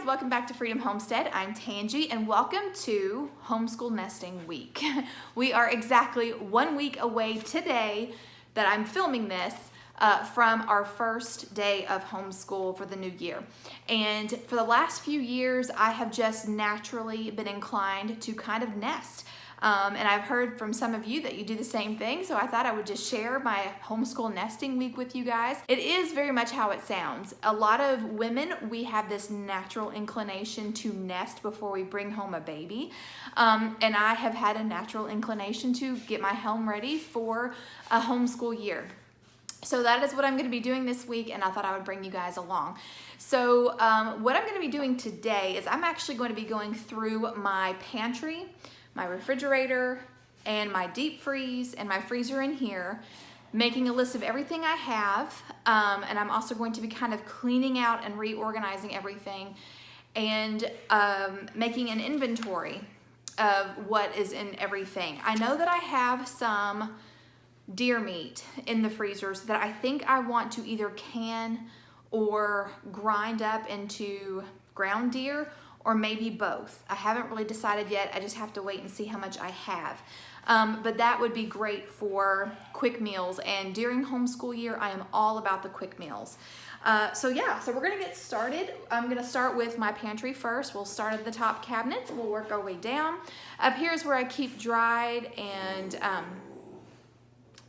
welcome back to Freedom Homestead. I'm Tangi and welcome to Homeschool Nesting Week. We are exactly 1 week away today that I'm filming this from our first day of homeschool for the new year. And for the last few years, I have just naturally been inclined to kind of nest. And I've heard from some of you that you do the same thing, so I thought I would just share my homeschool nesting week with you guys. It is very much how it sounds. A lot of women, we have this natural inclination to nest before we bring home a baby. And I have had a natural inclination to get my home ready for a homeschool year. So that is what I'm going to be doing this week, and I thought I would bring you guys along. So what I'm going to be doing today is I'm actually going to be going through my pantry, my refrigerator, and my deep freeze, and my freezer in here, making a list of everything I have, and I'm also going to be kind of cleaning out and reorganizing everything, and making an inventory of what is in everything. I know that I have some deer meat in the freezers that I think I want to either can or grind up into ground deer, or maybe both. I haven't really decided yet. I just have to wait and see how much I have. But that would be great for quick meals. And during homeschool year, I am all about the quick meals. So we're gonna get started. I'm gonna start with my pantry first. We'll start at the top cabinets. We'll work our way down. Up here is where I keep dried and,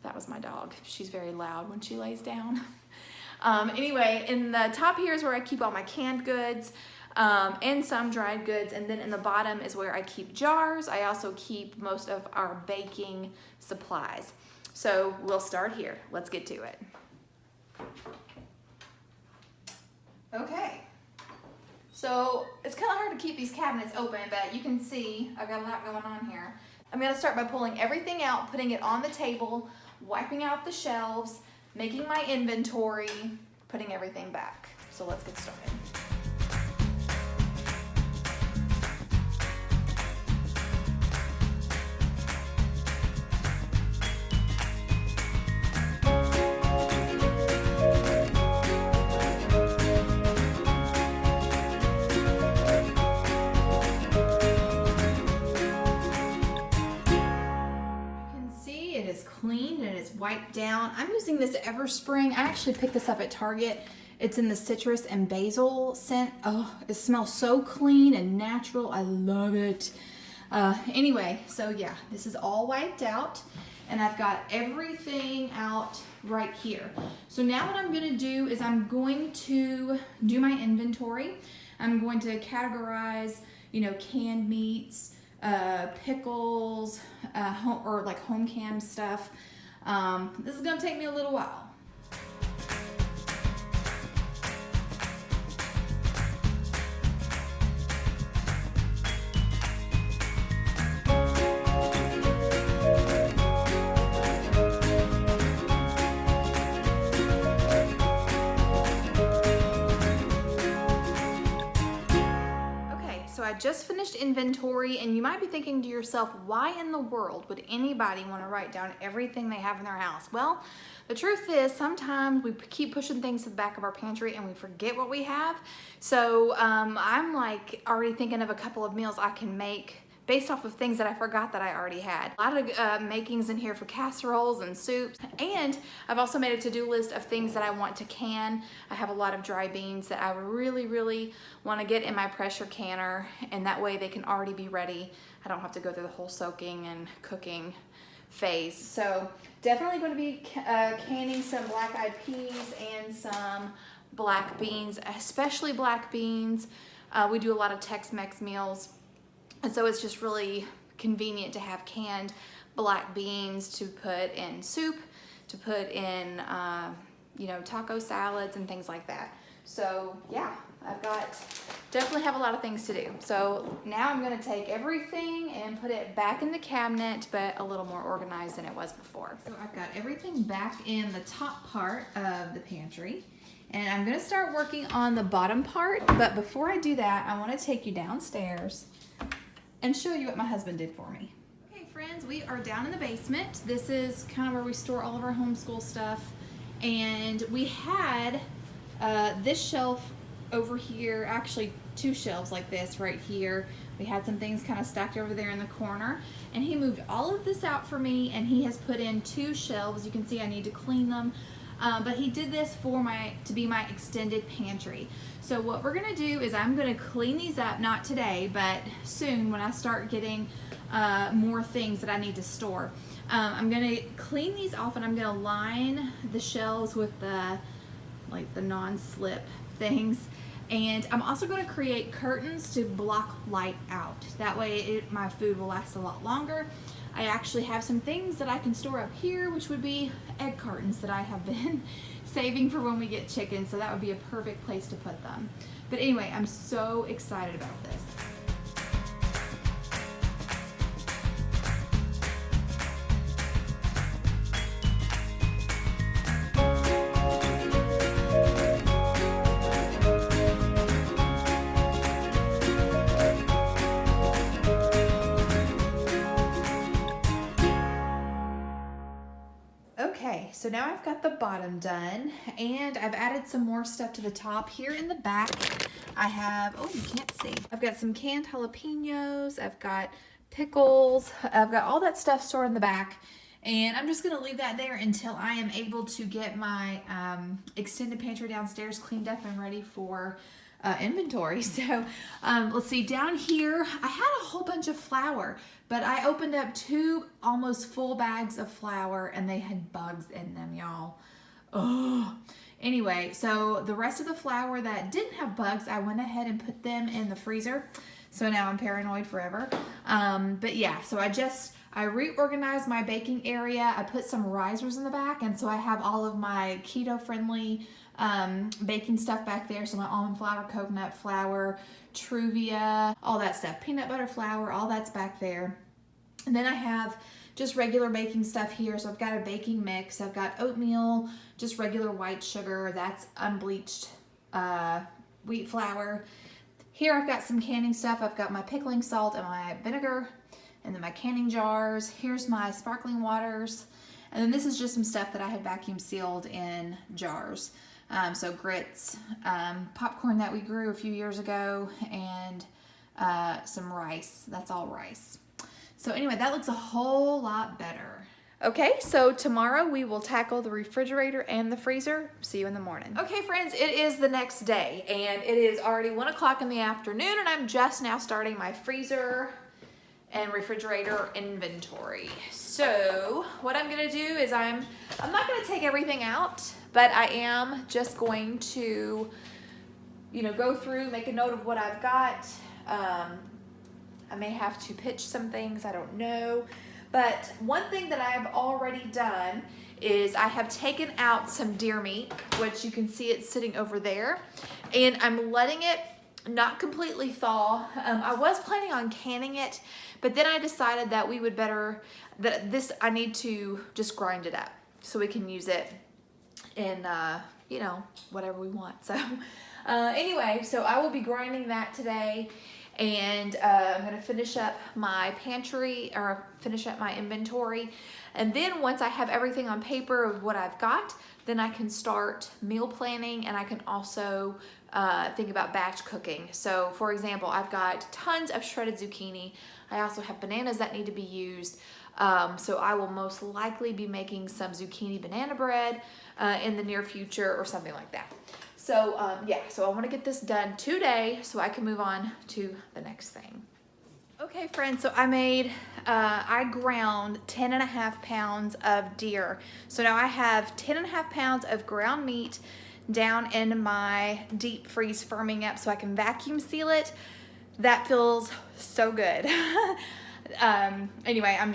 that was my dog. She's very loud when she lays down. Anyway, in the top here is where I keep all my canned goods. And some dried goods, and then in the bottom is where I keep jars. I also keep most of our baking supplies. So we'll start here. Let's get to it. Okay, so it's kind of hard to keep these cabinets open, but you can see I've got a lot going on here. I'm going to start by pulling everything out, putting it on the table, wiping out the shelves, making my inventory, putting everything back. So let's get started. Cleaned and it's wiped down. I'm using this Everspring. I actually picked this up at Target. It's in the citrus and basil scent. Oh, it smells so clean and natural. I love it. Anyway, so yeah, this is all wiped out and I've got everything out right here. So now what I'm going to do is I'm going to do my inventory. I'm going to categorize, canned meats, pickles, or like home canned stuff. This is gonna take me a little while. I just finished inventory, and you might be thinking to yourself, why in the world would anybody want to write down everything they have in their house? Well, the truth is sometimes we keep pushing things to the back of our pantry and we forget what we have. So I'm like already thinking of a couple of meals I can make based off of things that I forgot that I already had. A lot of makings in here for casseroles and soups. And I've also made a to-do list of things that I want to can. I have a lot of dry beans that I really, really want to get in my pressure canner, and that way they can already be ready. I don't have to go through the whole soaking and cooking phase. So definitely going to be canning some black-eyed peas and some black beans, especially black beans. We do a lot of Tex-Mex meals. And so it's just really convenient to have canned black beans to put in soup, to put in, taco salads and things like that. So yeah, definitely have a lot of things to do. So now I'm gonna take everything and put it back in the cabinet, but a little more organized than it was before. So I've got everything back in the top part of the pantry. And I'm gonna start working on the bottom part, but before I do that, I wanna take you downstairs and show you what my husband did for me. Okay friends, we are down in the basement. This is kind of where we store all of our homeschool stuff. And we had this shelf over here, actually 2 shelves like this right here. We had some things kind of stacked over there in the corner, and he moved all of this out for me, and he has put in 2 shelves. You can see I need to clean them, but he did this to be my extended pantry. So what we're gonna do is I'm gonna clean these up, not today, but soon when I start getting more things that I need to store. I'm gonna clean these off, and I'm gonna line the shelves with the non-slip things. And I'm also going to create curtains to block light out. That way my food will last a lot longer. I actually have some things that I can store up here, which would be egg cartons that I have been saving for when we get chickens. So that would be a perfect place to put them. But anyway, I'm so excited about this. Okay, so now I've got the bottom done, and I've added some more stuff to the top. Here in the back, I have, oh, you can't see. I've got some canned jalapenos, I've got pickles, I've got all that stuff stored in the back, and I'm just gonna leave that there until I am able to get my extended pantry downstairs cleaned up and ready for inventory. So let's see, down here, I had a whole bunch of flour, but I opened up 2 almost full bags of flour and they had bugs in them, y'all. Oh. Anyway, so the rest of the flour that didn't have bugs, I went ahead and put them in the freezer. So now I'm paranoid forever. But yeah, so I reorganized my baking area. I put some risers in the back, and so I have all of my keto-friendly baking stuff back there. So my almond flour, coconut flour, Truvia, all that stuff, peanut butter flour, all that's back there. And then I have just regular baking stuff here. So I've got a baking mix. I've got oatmeal, just regular white sugar. That's unbleached wheat flour. Here I've got some canning stuff. I've got my pickling salt and my vinegar, and then my canning jars. Here's my sparkling waters. And then this is just some stuff that I had vacuum sealed in jars. So grits, popcorn that we grew a few years ago, and some rice. That's all rice. So anyway, that looks a whole lot better. Okay, so tomorrow we will tackle the refrigerator and the freezer. See you in the morning. Okay, friends, it is the next day, and it is already 1 o'clock in the afternoon, and I'm just now starting my freezer and refrigerator inventory. So what I'm gonna do is I'm not gonna take everything out, but I am just going to, go through, make a note of what I've got. I may have to pitch some things, I don't know. But one thing that I've already done is I have taken out some deer meat, which you can see it sitting over there, and I'm letting it not completely thaw. I was planning on canning it, but then I decided that I need to just grind it up so we can use it in, whatever we want. So anyway, so I will be grinding that today, and I'm gonna finish up my pantry, or finish up my inventory. And then once I have everything on paper of what I've got, then I can start meal planning, and I can also think about batch cooking. So for example, I've got tons of shredded zucchini. I also have bananas that need to be used. So I will most likely be making some zucchini banana bread in the near future or something like that. So yeah, so I want to get this done today so I can move on to the next thing. Okay, friends, so I ground 10.5 pounds of deer. So now I have 10.5 pounds of ground meat down in my deep freeze firming up so I can vacuum seal it. That feels so good. Anyway, I'm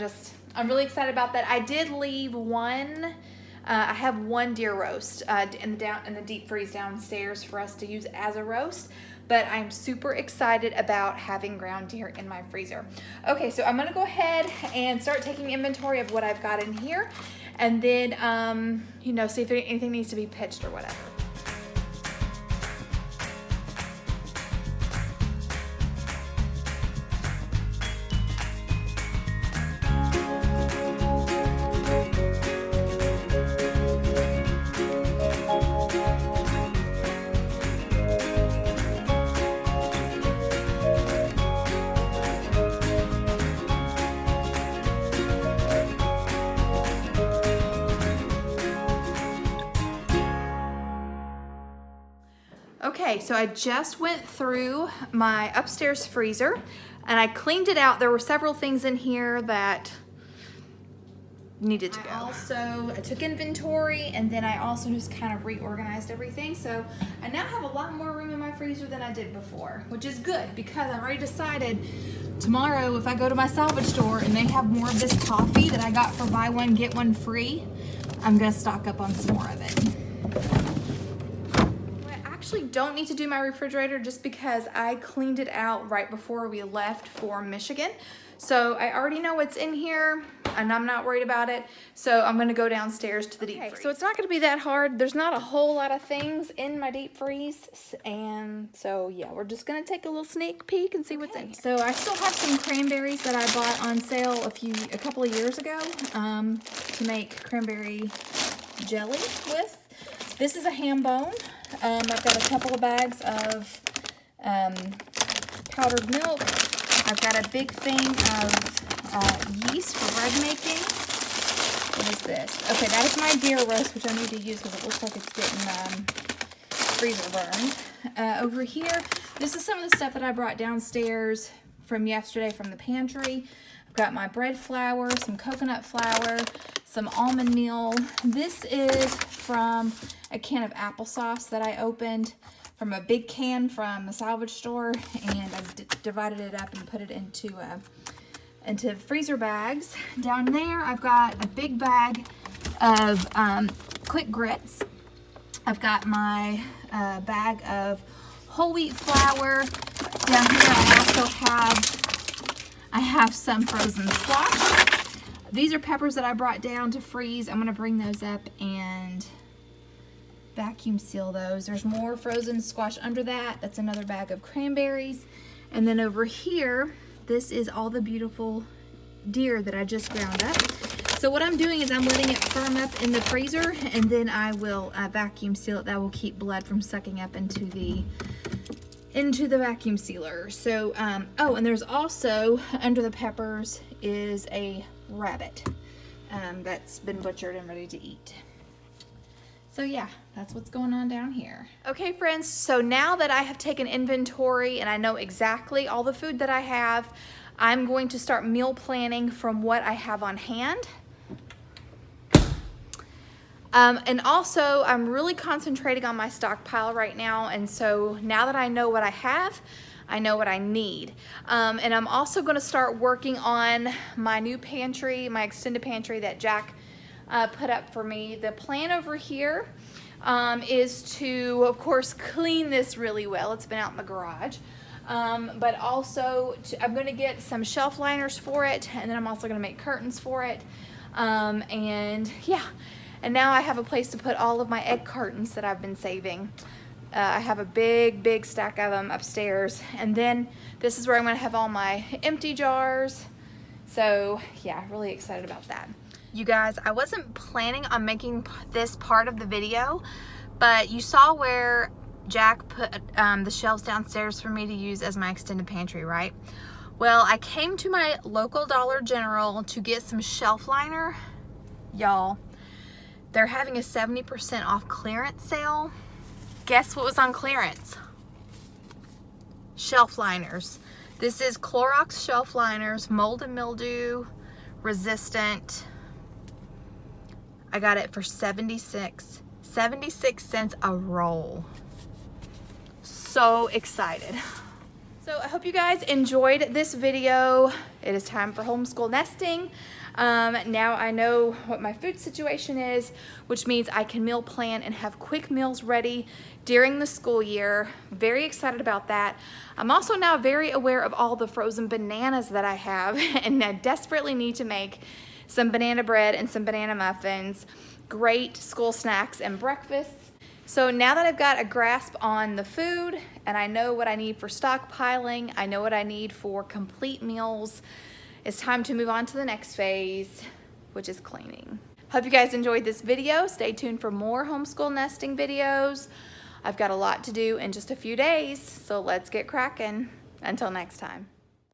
really excited about that. I did leave one. I have one deer roast in the deep freeze downstairs for us to use as a roast, but I'm super excited about having ground deer in my freezer. Okay, so I'm gonna go ahead and start taking inventory of what I've got in here, and then see if anything needs to be pitched or whatever. Okay, so I just went through my upstairs freezer and I cleaned it out. There were several things in here that needed to go. I took inventory and then I also just kind of reorganized everything. So I now have a lot more room in my freezer than I did before, which is good because I've already decided tomorrow if I go to my salvage store and they have more of this coffee that I got for buy one, get one free, I'm gonna stock up on some more of it. I actually don't need to do my refrigerator just because I cleaned it out right before we left for Michigan. So I already know what's in here and I'm not worried about it. So I'm gonna go downstairs to the deep freeze. So it's not gonna be that hard. There's not a whole lot of things in my deep freeze. And so yeah, we're just gonna take a little sneak peek and see what's in here. So I still have some cranberries that I bought on sale a couple of years ago to make cranberry jelly with. This is a ham bone. I've got a couple of bags of powdered milk. I've got a big thing of yeast for bread making. What is this? Okay, that is my deer roast, which I need to use because it looks like it's getting freezer burned. Over here, this is some of the stuff that I brought downstairs from yesterday from the pantry. I've got my bread flour, some coconut flour, some almond meal. This is from a can of applesauce that I opened from a big can from the salvage store, and I've divided it up and put it into freezer bags. Down there, I've got a big bag of quick grits. I've got my bag of whole wheat flour. Down here, I have some frozen squash. These are peppers that I brought down to freeze. I'm gonna bring those up and vacuum seal those. There's more frozen squash under that. That's another bag of cranberries. And then over here, this is all the beautiful deer that I just ground up. So what I'm doing is I'm letting it firm up in the freezer, and then I will vacuum seal it. That will keep blood from sucking up into the vacuum sealer. So, oh, and there's also, under the peppers, is a rabbit that's been butchered and ready to eat. So yeah, that's what's going on down here. Okay friends, so now that I have taken inventory and I know exactly all the food that I have, I'm going to start meal planning from what I have on hand. And also, I'm really concentrating on my stockpile right now, and so now that I know what I have, I know what I need. And I'm also gonna start working on my new pantry, my extended pantry that Jack put up for me. The plan over here is to, of course, clean this really well. It's been out in the garage. But also, I'm gonna get some shelf liners for it, and then I'm also gonna make curtains for it. And yeah, and now I have a place to put all of my egg cartons that I've been saving. I have a big stack of them upstairs, and then this is where I'm gonna have all my empty jars. So yeah, really excited about that. You guys, I wasn't planning on making this part of the video, but you saw where Jack put the shelves downstairs for me to use as my extended pantry, right? Well, I came to my local Dollar General to get some shelf liner. Y'all, they're having a 70% off clearance sale. Guess what was on clearance? Shelf liners. This is Clorox shelf liners, mold and mildew resistant. I got it for 76 cents a roll. So excited. So I hope you guys enjoyed this video. It is time for homeschool nesting. Now I know what my food situation is, which means I can meal plan and have quick meals ready during the school year. Very excited about that. I'm also now very aware of all the frozen bananas that I have, and I desperately need to make some banana bread and some banana muffins. Great school snacks and breakfasts. So now that I've got a grasp on the food and I know what I need for stockpiling, I know what I need for complete meals, it's time to move on to the next phase, which is cleaning. Hope you guys enjoyed this video. Stay tuned for more homeschool nesting videos. I've got a lot to do in just a few days, so let's get cracking. Until next time.